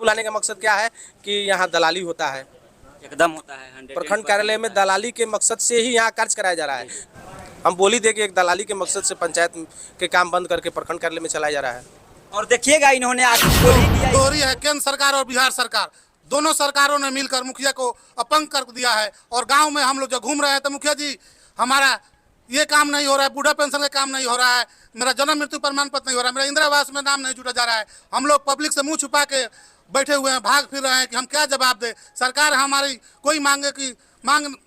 बुलाने का मकसद क्या है कि यहाँ दलाली होता है, एकदम होता है। प्रखंड कार्यालय में दलाली के मकसद से ही यहाँ कार्य कराया जा रहा है। हम बोली दे कि एक दलाली के मकसद से पंचायत के काम बंद करके प्रखंड कार्यालय में चलाया जा रहा है। और देखिएगा इन्होंने आज बोल ही दिया, दोहरी है। केंद्र सरकार और बिहार सरकार दोनों सरकारों ने मिलकर मुखिया को अपंग कर दिया है। और गांव में हम लोग जो घूम रहे हैं तो मुखिया जी हमारा ये काम नहीं हो रहा है, बूढ़ा पेंशन का काम नहीं हो रहा है, मेरा जन्म मृत्यु प्रमाण पत्र नहीं हो रहा है, मेरा इंदिरा आवास में नाम नहीं जुटा जा रहा है। हम लोग पब्लिक से मुंह छुपा के बैठे हुए हैं, भाग फिर रहे हैं कि हम क्या जवाब दें। सरकार हमारी कोई मांग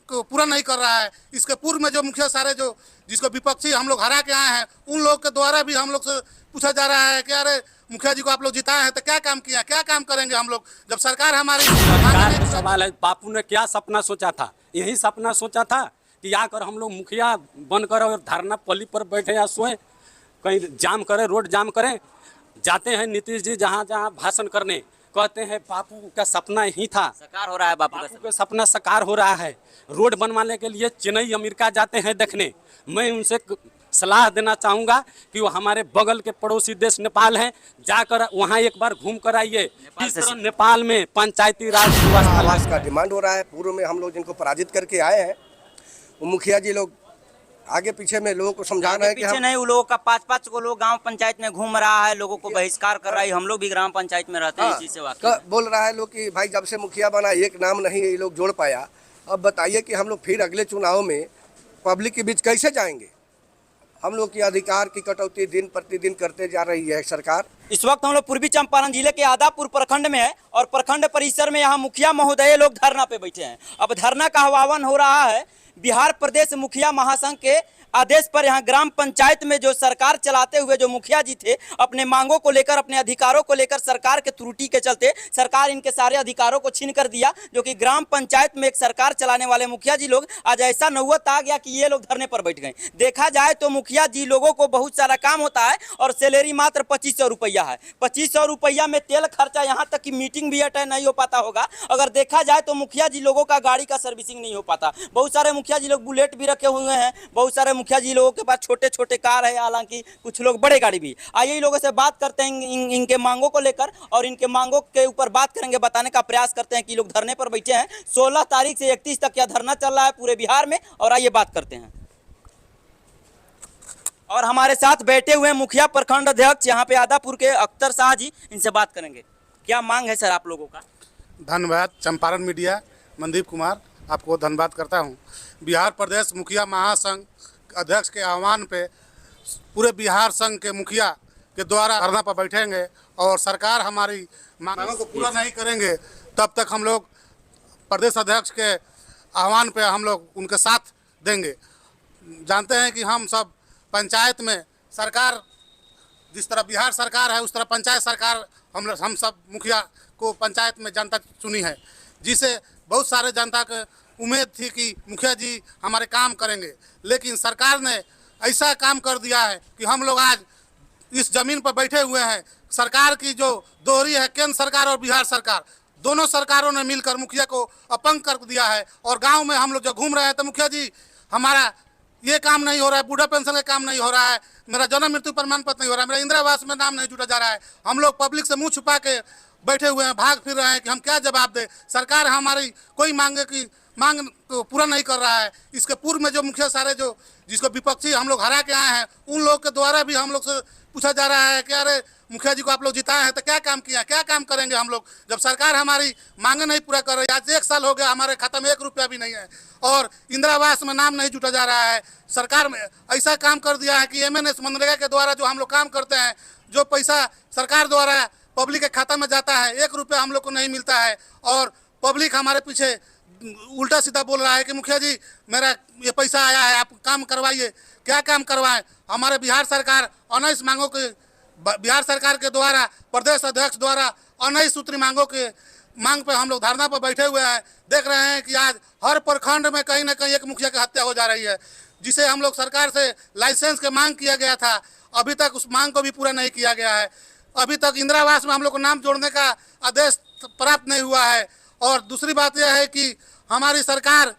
को पूरा नहीं कर रहा है। इसके पूर्व में जो मुखिया सारे जो जिसको विपक्षी हम लोग हरा के आए हैं उन लोग के द्वारा भी हम लोग से पूछा जा रहा है कि अरे मुखिया जी को आप लोग जिताए हैं तो क्या काम किया, क्या काम करेंगे हम लोग जब सरकार हमारी। सवाल है, बापू ने क्या सपना सोचा था? यही सपना सोचा था कि आकर हम लोग मुखिया बनकर और धरना पल्ली पर बैठे या सोए, कहीं जाम करें, रोड जाम करें। जाते हैं नीतीश जी जहाँ जहाँ भाषण करने, कहते हैं बापू का सपना ही था, साकार हो रहा है। बापू का सपना साकार हो रहा है। रोड बनवाने के लिए चेन्नई अमेरिका जाते हैं देखने। मैं उनसे सलाह देना चाहूँगा कि वो हमारे बगल के पड़ोसी देश नेपाल हैं, जाकर वहाँ एक बार घूम कर आइए। किस तरह नेपाल में पंचायती राज आवास का डिमांड हो रहा है। पूर्व में हम लोग जिनको पराजित करके आए हैं वो मुखिया जी लोग आगे पीछे में लोगों को समझा रहे हैं कि पीछे नहीं, वो लोगों का 5-5 को लोग गांव पंचायत में घूम रहा है, लोगों को बहिष्कार कर रहा है। हम लोग भी ग्राम पंचायत में रहते हैं, इसी से वाकिफ बोल रहा है लोग कि भाई जब से मुखिया बना एक नाम नहीं ये लोग जोड़ पाया। अब बताइए कि हम लोग फिर अगले चुनाव में पब्लिक के बीच कैसे जाएंगे? हम लोग की अधिकार की कटौती दिन प्रतिदिन करते जा रही है सरकार। इस वक्त हम लोग पूर्वी चंपारण जिले के आदापुर प्रखंड में है और प्रखंड परिसर में यहाँ मुखिया महोदय लोग धरना पे बैठे हैं। अब धरना का आह्वान हो रहा है बिहार प्रदेश मुखिया महासंघ के आदेश पर। यहाँ ग्राम पंचायत में जो सरकार चलाते हुए जो मुखिया जी थे, अपने मांगों को लेकर, अपने अधिकारों को लेकर सरकार के त्रुटि के चलते सरकार इनके सारे अधिकारों को छीन कर दिया। जो कि ग्राम पंचायत में एक सरकार चलाने वाले मुखिया जी लोग आज ऐसा नौबत आ गया कि ये लोग धरने पर बैठ गए। देखा जाए तो मुखिया जी लोगों को बहुत सारा काम होता है और सैलरी मात्र 2500 रुपया है। 2500 रुपया में तेल खर्चा, यहाँ तक कि मीटिंग भी अटेंड नहीं हो पाता होगा। अगर देखा जाए तो मुखिया जी लोगों का गाड़ी का सर्विसिंग नहीं हो पाता। बहुत सारे मुखिया जी लोग बुलेट भी रखे हुए हैं, बहुत सारे मुखिया जी लोगों के पास छोटे छोटे कार है, हालांकि कुछ लोग बड़े गाड़ी भी। आइए इन लोगों से बात करते हैं इनके मांगों को लेकर और इनके मांगों के ऊपर बात करेंगे, बताने का प्रयास करते हैं कि लोग धरने पर बैठे हैं। 16 तारीख से 31 तक यह धरना चल रहा है पूरे बिहार में। और आइए बात करते हैं। और हमारे साथ बैठे हुए मुखिया प्रखंड अध्यक्ष यहाँ पे आदापुर के अख्तर शाह जी, इनसे बात करेंगे। क्या मांग है सर आप लोगों का? धन्यवाद चंपारण मीडिया, मनदीप कुमार आपको धन्यवाद करता हूँ। बिहार प्रदेश मुखिया महासंघ अध्यक्ष के आह्वान पे पूरे बिहार संघ के मुखिया के द्वारा धरना पर बैठेंगे और सरकार हमारी मांगों को पूरा नहीं करेंगे तब तक हम लोग प्रदेश अध्यक्ष के आह्वान पे हम लोग उनके साथ देंगे। जानते हैं कि हम सब पंचायत में सरकार जिस तरह बिहार सरकार है उस तरह पंचायत सरकार हम सब मुखिया को पंचायत में जनता चुनी है, जिसे बहुत सारे जनता के उम्मीद थी कि मुखिया जी हमारे काम करेंगे। लेकिन सरकार ने ऐसा काम कर दिया है कि हम लोग आज इस जमीन पर बैठे हुए हैं। सरकार की जो दोहरी है, केंद्र सरकार और बिहार सरकार दोनों सरकारों ने मिलकर मुखिया को अपंग कर दिया है। और गांव में हम लोग जो घूम रहे हैं तो मुखिया जी हमारा ये काम नहीं हो रहा है, बूढ़ा पेंशन का काम नहीं हो रहा है, मेरा जन्म मृत्यु प्रमाण पत्र नहीं हो रहा है, मेरा इंदिरा आवास में नाम नहीं जुटा जा रहा है। हम लोग पब्लिक से मुंह छुपा के बैठे हुए हैं, भाग फिर रहे हैं कि हम क्या जवाब दें। सरकार हमारी कोई मांग को पूरा नहीं कर रहा है। इसके पूर्व में जो मुखिया सारे जो जिसको विपक्षी हम लोग हरा के आए हैं उन लोग के द्वारा भी हम लोग से पूछा जा रहा है कि अरे मुखिया जी को आप लोग जिताए हैं तो क्या काम किया, क्या काम करेंगे हम लोग जब सरकार हमारी मांगे नहीं पूरा कर रही है। आज 1 साल हो गया, हमारे खाता में 1 रुपया भी नहीं है और इंदिरा आवास में नाम नहीं जुटा जा रहा है। सरकार में ऐसा काम कर दिया है कि MNS मनरेगा के द्वारा जो हम लोग काम करते हैं, जो पैसा सरकार द्वारा पब्लिक के खाता में जाता है, 1 रुपया हम लोग को नहीं मिलता है। और पब्लिक हमारे पीछे उल्टा सीधा बोल रहा है कि मुखिया जी मेरा ये पैसा आया है, आप काम करवाइए। क्या काम करवाएं? हमारे बिहार सरकार 19 मांगों के बिहार सरकार के द्वारा प्रदेश अध्यक्ष द्वारा 19 सूत्री मांगों के मांग पे हम लोग धरना पर बैठे हुए हैं। देख रहे हैं कि आज हर प्रखंड में कहीं ना कहीं एक मुखिया की हत्या हो जा रही है, जिसे हम लोग सरकार से लाइसेंस के मांग किया गया था, अभी तक उस मांग को भी पूरा नहीं किया गया है। अभी तक इंदिरा आवास में हम लोग को नाम जोड़ने का आदेश प्राप्त नहीं हुआ है। और दूसरी बात यह है कि हमारी सरकार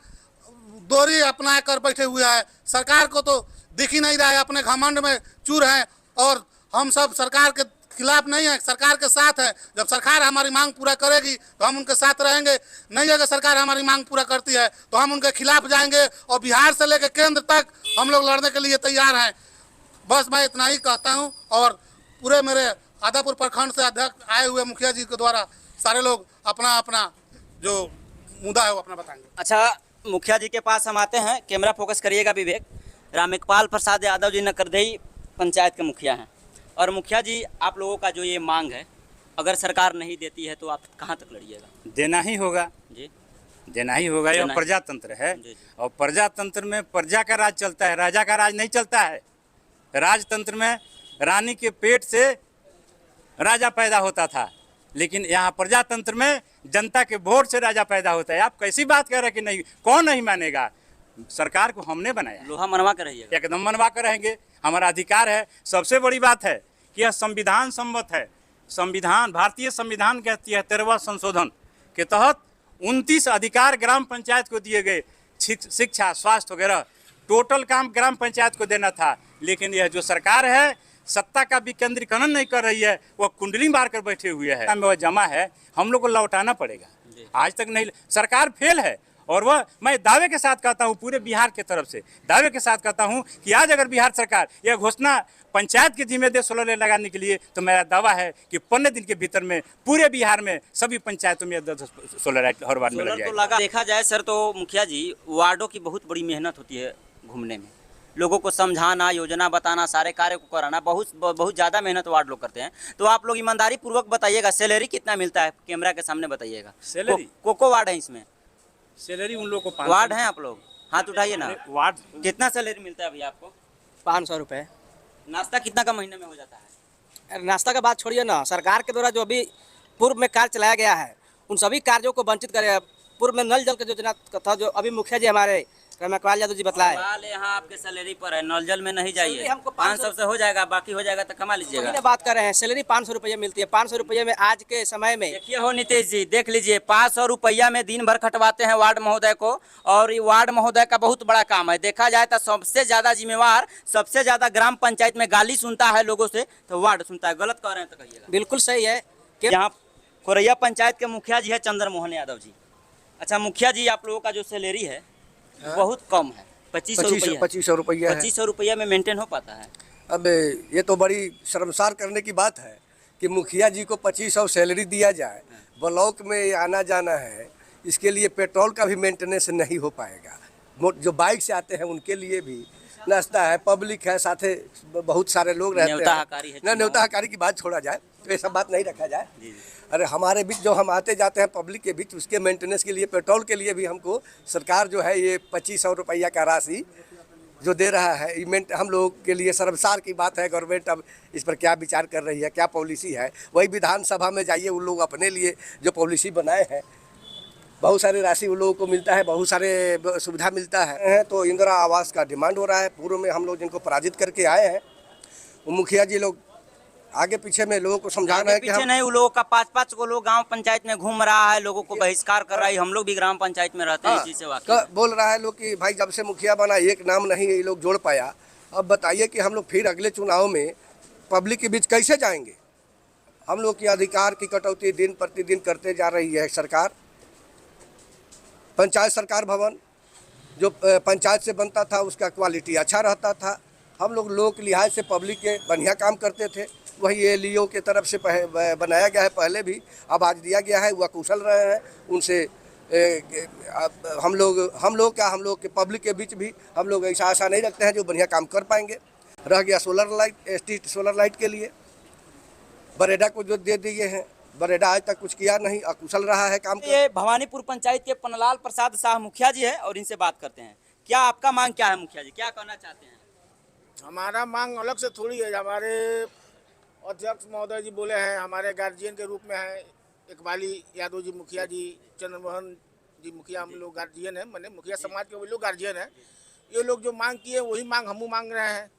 दोहरी अपना कर बैठे हुए है। सरकार को तो दिख ही नहीं रहा है, अपने घमंड में चूर है और हम सब सरकार के खिलाफ नहीं है, सरकार के साथ है। जब सरकार हमारी मांग पूरा करेगी तो हम उनके साथ रहेंगे, नहीं अगर सरकार हमारी मांग पूरा करती है तो हम उनके खिलाफ जाएंगे और बिहार से लेकर केंद्र तक हम लोग लड़ने के लिए तैयार हैं। बस मैं इतना ही कहता हूँ। और पूरे मेरे आदापुर प्रखंड से अध्यक्ष आए हुए मुखिया जी के द्वारा सारे लोग अपना अपना जो मुद्दा है वो अपना बताएंगे। अच्छा, मुखिया जी के पास हम आते हैं, कैमरा फोकस करिएगा विवेक। रामेकपाल प्रसाद यादव जी नकरदही पंचायत के मुखिया हैं। और मुखिया जी, आप लोगों का जो ये मांग है, अगर सरकार नहीं देती है तो आप कहाँ तक लड़िएगा? देना ही होगा जी, देना ही होगा। यह प्रजातंत्र है और प्रजातंत्र में प्रजा का राज चलता है, राजा का राज नहीं चलता है। राजतंत्र में रानी के पेट से राजा पैदा होता था, लेकिन यहाँ प्रजातंत्र में जनता के वोट से राजा पैदा होता है। आप कैसी बात कह रहे हैं कि नहीं, कौन नहीं मानेगा? सरकार को हमने बनाया, लोहा मनवा कर रहिएगा। एकदम मनवा कर रहेंगे, हमारा अधिकार है। सबसे बड़ी बात है कि यह संविधान सम्मत है। संविधान, भारतीय संविधान कहती है 13वां संशोधन के तहत 29 अधिकार ग्राम पंचायत को दिए गए। शिक्षा, स्वास्थ्य वगैरह टोटल काम ग्राम पंचायत को देना था। लेकिन यह जो सरकार है सत्ता का विकेंद्रीकरण नहीं कर रही है, वह कुंडली मार कर बैठे हुए है। वह जमा है, हम लोग को लौटाना पड़ेगा। आज तक नहीं, सरकार फेल है। और वह मैं दावे के साथ कहता हूं, पूरे बिहार के तरफ से दावे के साथ कहता हूं कि आज अगर बिहार सरकार यह घोषणा पंचायत की जिम्मेदारी सोलर लगाने के लिए, तो मेरा दावा है कि 15 दिन के भीतर में पूरे बिहार में सभी पंचायतों में 10 सोलर लाइट हर वार्ड में लग जाएगा। लगा देखा जाए सर तो मुखिया जी, वार्डों की बहुत बड़ी मेहनत होती है घूमने में, लोगों को समझाना, योजना बताना, सारे कार्य को कराना, बहुत ज़्यादा मेहनत वार्ड लोग करते हैं। तो आप लोग ईमानदारी पूर्वक बताइएगा, सैलरी कितना मिलता है? कैमरा के सामने बताइएगा। सैलरी को वार्ड है इसमें? सैलरी उन लोगों को वार्ड हैं आप लोग? हाथ उठाइए ना। वार्ड कितना सैलरी मिलता है भैया आपको? 500 रुपये। नाश्ता कितना का महीने में हो जाता है? नाश्ता का बात छोड़िए ना, सरकार के द्वारा जो अभी पूर्व में कार्य चलाया गया है उन सभी कार्यों को वंचित करे। पूर्व में नल जल की योजना था, जो अभी मुखिया जी हमारे रामेकपाल यादव जी बतलाए। यहाँ आपके सैलरी पर है, नल जल में नहीं जाइए। हमको 500 से हो जाएगा, बाकी हो जाएगा तो कमा लीजिएगा। बात कर रहे हैं, सैलरी 500 रुपये मिलती है। 500 रुपये में आज के समय में देखिए हो नीतीश जी, देख लीजिए 500 रुपया में दिन भर खटवाते हैं वार्ड महोदय को। और ये वार्ड महोदय का बहुत बड़ा काम है। देखा जाए तो सबसे ज्यादा जिम्मेवार, सबसे ज्यादा ग्राम पंचायत में गाली सुनता है लोगों से तो वार्ड सुनता है। गलत कह रहे हैं तो कहिएगा। बिल्कुल सही है। यहाँ कोरैया पंचायत के मुखिया जी है चंद्र मोहन यादव जी। अच्छा मुखिया जी, आप लोगों का जो सैलरी है बहुत कम है, 2500 रुपया। 2500 रुपया में मेंटेन हो पाता है? अब ये तो बड़ी शर्मसार करने की बात है कि मुखिया जी को 2500 सैलरी दिया जाए, ब्लॉक में आना जाना है, इसके लिए पेट्रोल का भी मेंटेनेंस नहीं हो पाएगा। जो बाइक से आते हैं उनके लिए भी नाश्ता है, पब्लिक है, साथे बहुत सारे लोग रहते हैं। ना न्योता हकारी की बात छोड़ा जाए तो ये सब बात नहीं रखा जाए। अरे हमारे बीच जो हम आते जाते हैं पब्लिक के बीच, उसके मेंटेनेंस के लिए, पेट्रोल के लिए भी हमको सरकार जो है ये 2500 रुपया का राशि जो दे रहा है, इवेंट हम लोग के लिए शर्मसार की बात है। गवर्नमेंट अब इस पर क्या विचार कर रही है, क्या पॉलिसी है? वही विधानसभा में जाइए, उन लोग अपने लिए जो पॉलिसी बनाए हैं, बहुत सारी राशि उन लोगों को मिलता है, बहुत सारे सुविधा मिलता है। तो इंदिरा आवास का डिमांड हो रहा है। पूर्व में हम लोग जिनको पराजित करके आए हैं, वो मुखिया जी लोग आगे पीछे में लोगों को समझाना है कि पीछे नहीं, उन लोगों का 5-5 को लोग गांव पंचायत में घूम रहा है, लोगों को बहिष्कार कर रहा है। हम लोग भी ग्राम पंचायत में रहते हैं, इसी से वाकई बोल रहा है लोग कि भाई जब से मुखिया बना एक नाम नहीं ये लोग जोड़ पाया। अब बताइए कि हम लोग फिर अगले चुनाव में पब्लिक के बीच कैसे जाएंगे? हम लोग की अधिकार की कटौती दिन प्रतिदिन करते जा रही है सरकार। पंचायत सरकार भवन जो पंचायत से बनता था उसका क्वालिटी अच्छा रहता था। हम लोग के लिहाज से पब्लिक के बढ़िया काम करते थे। वही एलईओ के तरफ से बनाया गया है पहले भी, अब आज दिया गया है, वह कुशल रहे हैं। उनसे हम लोग के पब्लिक के बीच भी हम लोग ऐसा आशा नहीं रखते हैं जो बढ़िया काम कर पाएंगे। रह गया solar light, street solar light के लिए बरेडा को जो दे दिए हैं, बरेडा आज तक कुछ किया नहीं, अकुशल रहा है काम। ये भवानीपुर पंचायत के पन्नालाल प्रसाद शाह मुखिया जी है और इनसे बात करते हैं। क्या आपका मांग क्या है मुखिया जी, क्या कहना चाहते हैं? हमारा मांग अलग से थोड़ी है। हमारे अध्यक्ष महोदय जी बोले हैं, हमारे गार्जियन के रूप में है इकबाली यादव जी मुखिया जी, चंद्रमोहन जी मुखिया, हम लोग गार्जियन हैं, मैंने मुखिया समाज के वो लोग गार्जियन हैं। ये लोग जो मांग किए वही मांग हम मांग रहे हैं।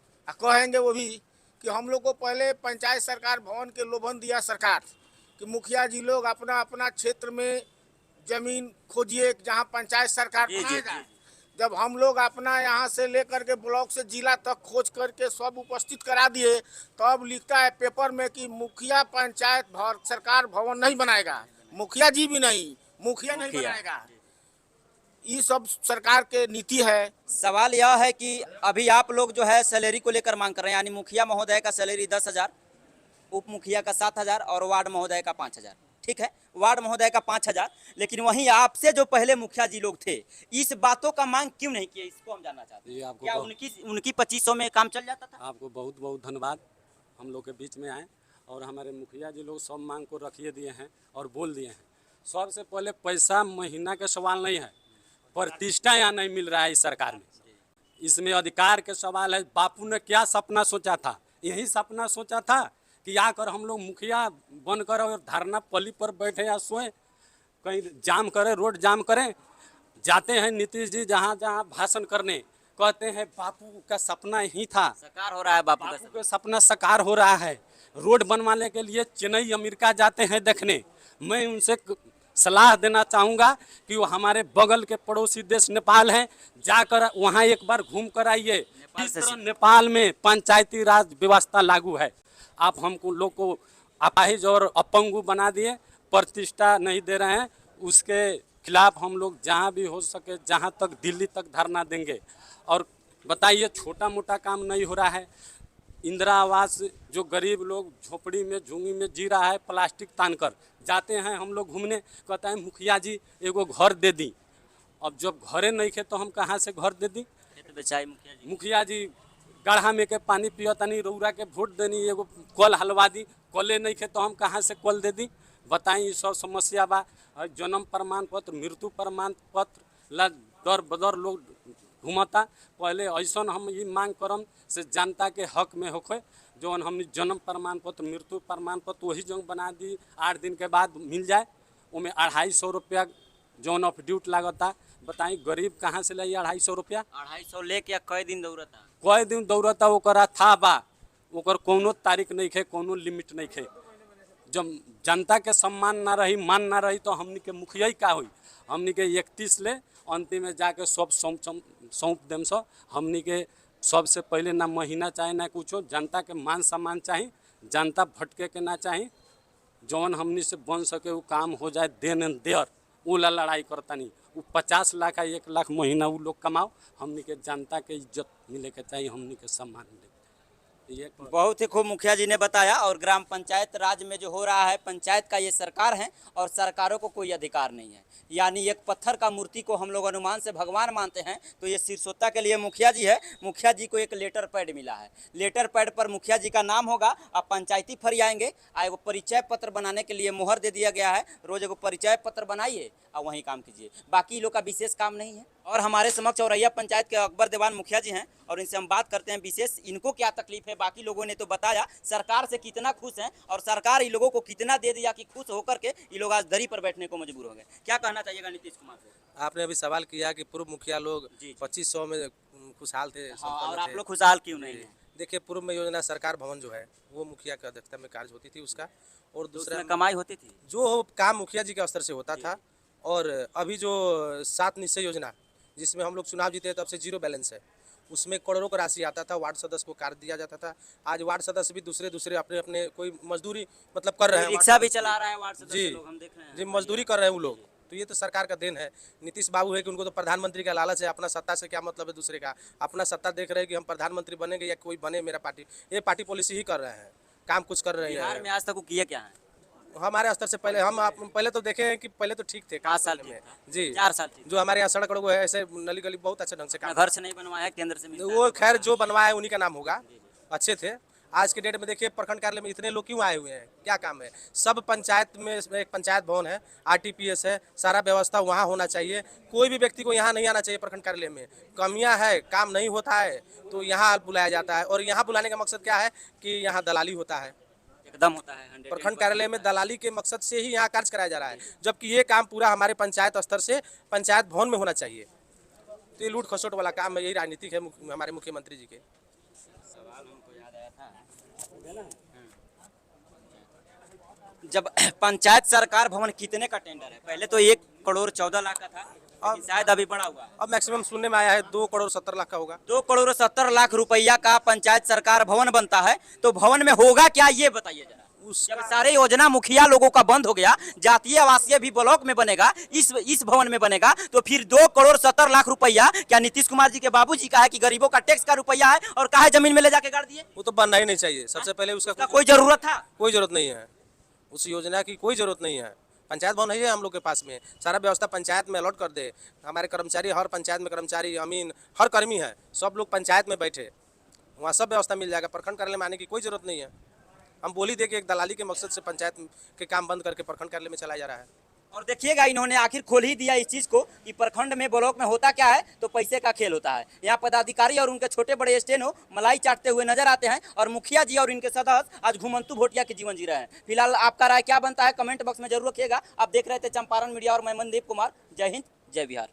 कहेंगे वो भी कि हम लोग को पहले पंचायत सरकार भवन के लोभन दिया सरकार कि मुखिया जी लोग अपना अपना क्षेत्र में जमीन खोजिए जहाँ पंचायत सरकार बनाया जाए। जब हम लोग अपना यहाँ से लेकर के ब्लॉक से जिला तक खोज करके सब उपस्थित करा दिए, तब लिखता है पेपर में कि मुखिया पंचायत सरकार भवन नहीं बनाएगा, मुखिया जी भी नहीं, मुखिया नहीं बनाएगा। ये सब सरकार के नीति है। सवाल यह है कि अभी आप लोग जो है सैलरी को लेकर मांग कर रहे हैं, यानी मुखिया महोदय का सैलरी 10,000, उप मुखिया का 7,000 और वार्ड महोदय का 5,000। ठीक है, वार्ड महोदय का 5,000, लेकिन वहीं आपसे जो पहले मुखिया जी लोग थे इस बातों का मांग क्यों नहीं किया, इसको हम जानना चाहते हैं। क्या उनकी 2500 में काम चल जाता था? आपको बहुत बहुत धन्यवाद, हम लोग के बीच में आए और हमारे मुखिया जी लोग सब मांग को रखिए दिए हैं और बोल दिए हैं। सबसे पहले पैसा महीना का सवाल नहीं है, प्रतिष्ठा यहाँ नहीं मिल रहा है इस सरकार में, इसमें अधिकार के सवाल है। बापू ने क्या सपना सोचा था, यही सपना सोचा था कि आकर हम लोग मुखिया बनकर और धरना पल्ली पर बैठे या सोए, कहीं जाम करें, रोड जाम करें। जाते हैं नीतीश जी जहाँ जहाँ भाषण करने, कहते हैं बापू का सपना ही था, साकार हो रहा है बापू का सपना साकार हो रहा है। रोड बनवाने के लिए चेन्नई अमेरिका जाते हैं देखने। मैं उनसे सलाह देना चाहूँगा कि वो हमारे बगल के पड़ोसी देश नेपाल है, जाकर वहाँ एक बार घूम कर आइए। किस तरह नेपाल में पंचायती राज व्यवस्था लागू है। आप हमको लोग को अपाहिज और अपंगु बना दिए, प्रतिष्ठा नहीं दे रहे हैं। उसके खिलाफ हम लोग जहाँ भी हो सके, जहाँ तक दिल्ली तक धरना देंगे। और बताइए, छोटा मोटा काम नहीं हो रहा है। इंदिरा आवास जो गरीब लोग झोपड़ी में झुंगी में जी रहा है, प्लास्टिक तान कर जाते हैं हम लोग घूमने, कहता है मुखिया जी एगो घर दे दी। अब जब घरे नहीं खे तो हम कहाँ से घर दे दी? मुखिया जी गढ़ा में के पानी पियो तनी, रौरा के वोट देनी, एगो कल हलवा दी, कले नहीं खे तो हम कहाँ से कल दे दी? बताई, ये सब समस्या बा। जन्म प्रमाण पत्र, मृत्यु प्रमाण पत्र ला दर बदर लोग घूमता। पहले ऐसा हम ये मांग करम से जनता के हक में होखे, जो हमने जन्म प्रमाण पत्र, मृत्यु प्रमाण पत्र वही जो बना दी, 8 दिन के बाद मिल जाए। उनमें 250 रुपया जौन ऑफ ड्यूट लागता। बताई, गरीब कहाँ से लाई 250 रुपया? 250 लेके कई दिन दौड़ता, कई दिन दौड़ता, ओकरा था बा, ओकर कोनो तारीख नहीं खे, कोनो लिमिट नहीं खे। जब जनता के सम्मान ना रही, मान ना रही, तो हमनी के मुखिया ही का हुई? हमनी के 31 ले अंतिम में जाके सब सौंप देम। सो हमनी के सबसे पहले ना महीना चाहे ना कुछ, जनता के मान सम्मान चाहिए, जनता भटके के ना चाहिए। जौन हमनी से बन सके वो काम हो जाए, देन एंड देयर, वो ला लड़ाई करता नहीं। वो 50 लाख या 1 लाख महीना वो लोग कमाओ, हमनी के जनता के इज्जत मिले के चाहिए, हमनी के सम्मान मिले। बहुत ही खूब मुखिया जी ने बताया। और ग्राम पंचायत राज में जो हो रहा है, पंचायत का ये सरकार है और सरकारों को कोई अधिकार नहीं है। यानी एक पत्थर का मूर्ति को हम लोग अनुमान से भगवान मानते हैं, तो ये सिरसोता के लिए मुखिया जी है। मुखिया जी को एक लेटर पैड मिला है, लेटर पैड पर मुखिया जी का नाम होगा। अब पंचायती फरी आएंगे, एगो परिचय पत्र बनाने के लिए मोहर दे दिया गया है। रोज एगो परिचय पत्र बनाइए और वहीं काम कीजिए, बाकी लोग का विशेष काम नहीं है। और हमारे समक्ष औरैया पंचायत के अकबर देवान मुखिया जी हैं और इनसे हम बात करते हैं विशेष इनको क्या तकलीफ है। बाकी लोगों ने तो बताया सरकार से कितना खुश हैं और सरकार इन लोगों को कितना दे दिया कि खुश होकर के ये लोग आज दरी पर बैठने को मजबूर हो गए। क्या कहना चाहिएगा नीतीश कुमार को? आपने अभी सवाल किया कि पूर्व मुखिया लोग 2500 में खुशहाल थे, और आप लोग खुशहाल क्यों नहीं है? देखिए, पूर्व में योजना सरकार भवन जो है वो मुखिया की अध्यक्षता में कार्य होती थी उसका, और दूसरा कमाई होती थी, जो काम मुखिया जी के स्तर से होता था। और अभी जो 7 निश्चय योजना जिसमें हम लोग चुनाव जीते तब से 0 बैलेंस है, उसमें करोड़ों का राशि आता था, वार्ड सदस्य को कार्य दिया जाता था। आज वार्ड सदस्य भी दूसरे अपने अपने कोई मजदूरी मतलब कर रहे हैं, रिक्शा भी चला रहा है वार्ड सदस्य लोग, हम देख रहे हैं जी मजदूरी कर रहे हैं वो लोग। तो ये तो सरकार का देन है। नीतीश बाबू है कि उनको तो प्रधानमंत्री का लालच है, अपना सत्ता से क्या मतलब है दूसरे का, अपना सत्ता देख रहे हैं कि हम प्रधानमंत्री बनेंगे या कोई बने मेरा पार्टी, ये पार्टी पॉलिसी ही कर रहे हैं, काम कुछ कर रहे हैं। बिहार में आज तक वो किया क्या है? हमारे स्तर से पहले हम पहले तो देखे हैं कि पहले तो ठीक थे, 5 साल में जी 4 साल जो हमारे यहाँ सड़क है ऐसे नली गली बहुत अच्छे ढंग से काम, घर से नहीं बनवाया, केंद्र से मिलता है। वो खैर जो बनवाया है उन्हीं का नाम होगा, अच्छे थे। आज के डेट में देखिए प्रखंड कार्यालय में इतने लोग क्यों आए हुए हैं, क्या काम है? सब पंचायत में एक पंचायत भवन है, RTPS है, सारा व्यवस्था वहाँ होना चाहिए। कोई भी व्यक्ति को यहाँ नहीं आना चाहिए। प्रखंड कार्यालय में कमियाँ है, काम नहीं होता है तो यहाँ बुलाया जाता है। और यहाँ बुलाने का मकसद क्या है कि यहाँ दलाली होता है, एकदम होता है। प्रखंड कार्यालय में दलाली के मकसद से ही यहाँ कार्य कराया जा रहा है, जबकि ये काम पूरा हमारे पंचायत स्तर से पंचायत भवन में होना चाहिए। तो ये लूट खसोट वाला काम है, यही राजनीतिक है हमारे मुख्यमंत्री जी के। सवाल हमको याद आया था जब पंचायत सरकार भवन कितने का टेंडर है? पहले तो 1 करोड़ 14 लाख का था, लेकिन शायद अभी बढ़ा हुआ है। अब मैक्सिमम सुनने में आया है 2,70,00,000 का होगा। 2,70,00,000 रुपया का पंचायत सरकार भवन बनता है, तो भवन में होगा क्या ये बताइए जरा। जब सारे योजना मुखिया लोगों का बंद हो गया, जातीय आवासीय भी ब्लॉक में बनेगा, इस भवन में बनेगा, तो फिर 2,70,00,000 रुपया क्या नीतीश कुमार जी के बाबूजी का है कि गरीबों का टैक्स का रुपया है, और कहा जमीन में ले जाके गाड़ दिए? वो तो बनना ही नहीं चाहिए। सबसे पहले उसका कोई जरूरत था? कोई जरूरत नहीं है, उस योजना की कोई जरूरत नहीं है। पंचायत भवन है हम लोग के पास में, सारा व्यवस्था पंचायत में अलॉट कर दे। हमारे कर्मचारी, हर पंचायत में कर्मचारी, अमीन, हर कर्मी है, सब लोग पंचायत में बैठे, वहाँ सब व्यवस्था मिल जाएगा। प्रखंड कार्यालय में आने की कोई जरूरत नहीं है। हम बोली दे के एक दलाली के मकसद से पंचायत के काम बंद करके प्रखंड कार्यालय में चलाया जा रहा है। और देखिएगा, इन्होंने आखिर खोल ही दिया इस चीज को कि प्रखंड में ब्लॉक में होता क्या है, तो पैसे का खेल होता है। यहाँ पदाधिकारी और उनके छोटे बड़े स्टेनो मलाई चाटते हुए नजर आते हैं, और मुखिया जी और इनके सदस्य आज घुमंतु भोटिया के जीवन जी रहे हैं। फिलहाल आपका राय क्या बनता है, कमेंट बॉक्स में जरूर रखिएगा। आप देख रहे थे चंपारण मीडिया और मैं मनदीप कुमार। जय हिंद, जय बिहार।